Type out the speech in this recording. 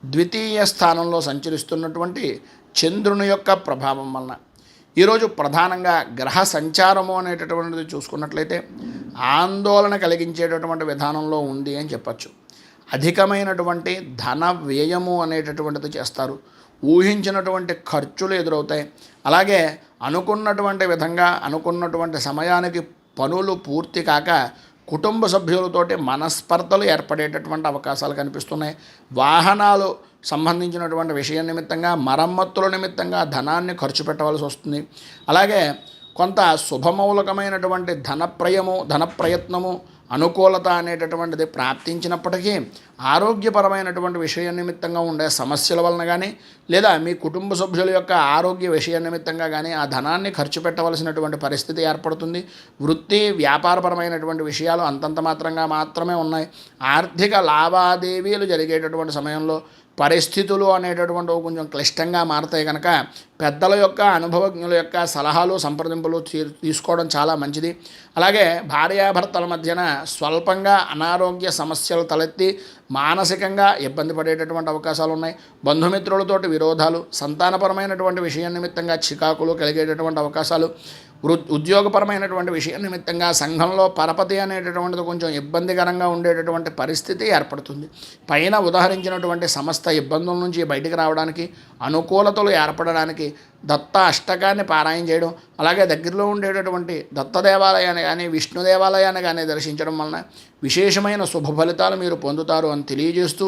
ద్వితీయ స్థానంలో సంచరిస్తున్నటువంటి చంద్రుని యొక్క ప్రభావం వలన ఈరోజు ప్రధానంగా గ్రహ సంచారము అనేటటువంటిది చూసుకున్నట్లయితే ఆందోళన కలిగించేటటువంటి విధానంలో ఉంది అని చెప్పచ్చు. అధికమైనటువంటి ధన వ్యయము అనేటటువంటిది చేస్తారు. ఊహించినటువంటి ఖర్చులు ఎదురవుతాయి. అలాగే అనుకున్నటువంటి విధంగా అనుకున్నటువంటి సమయానికి పనులు పూర్తి కాక కుటుంబ సభ్యులతోటి మనస్పర్ధలు ఏర్పడేటటువంటి అవకాశాలు కనిపిస్తున్నాయి. వాహనాలు సంబంధించినటువంటి విషయం నిమిత్తంగా మరమ్మతుల నిమిత్తంగా ధనాన్ని ఖర్చు పెట్టవలసి వస్తుంది. అలాగే కొంత శుభమౌలకమైనటువంటి ధన ప్రయత్నము అనుకూలత అనేటటువంటిది ప్రాప్తించినప్పటికీ ఆరోగ్యపరమైనటువంటి విషయం నిమిత్తంగా ఉండే సమస్యల వలన కానీ లేదా మీ కుటుంబ సభ్యుల యొక్క ఆరోగ్య విషయం నిమిత్తంగా కానీ ఆ ధనాన్ని ఖర్చు పెట్టవలసినటువంటి పరిస్థితి ఏర్పడుతుంది. వృత్తి వ్యాపారపరమైనటువంటి విషయాలు అంతంత మాత్రమే ఉన్నాయి. ఆర్థిక లావాదేవీలు జరిగేటటువంటి సమయంలో పరిస్థితులు అనేటటువంటివి కొంచెం క్లిష్టంగా మారతాయి కనుక పెద్దల యొక్క అనుభవజ్ఞుల యొక్క సలహాలు సంప్రదింపులు తీసుకోవడం చాలా మంచిది. అలాగే భార్యాభర్తల మధ్యన స్వల్పంగా అనారోగ్య సమస్యలు తలెత్తి మానసికంగా ఇబ్బంది పడేటటువంటి అవకాశాలు ఉన్నాయి. బంధుమిత్రులతోటి విరోధాలు, సంతానపరమైనటువంటి విషయం నిమిత్తంగా చికాకులు కలిగేటటువంటి అవకాశాలు, ఉద్యోగపరమైనటువంటి విషయం నిమిత్తంగా సంఘంలో పరపతి అనేటటువంటిది కొంచెం ఇబ్బందికరంగా ఉండేటటువంటి పరిస్థితి ఏర్పడుతుంది. పైన ఉదాహరించినటువంటి సమస్త ఇబ్బందుల నుంచి బయటికి రావడానికి, అనుకూలతలు ఏర్పడడానికి దత్త అష్టకాన్ని పారాయణ చేయడం, అలాగే దగ్గరలో ఉండేటటువంటి దత్త దేవాలయాన్ని కానీ విష్ణు దేవాలయాన్ని కానీ దర్శించడం వలన విశేషమైన శుభ ఫలితాలు మీరు పొందుతారు అని తెలియజేస్తూ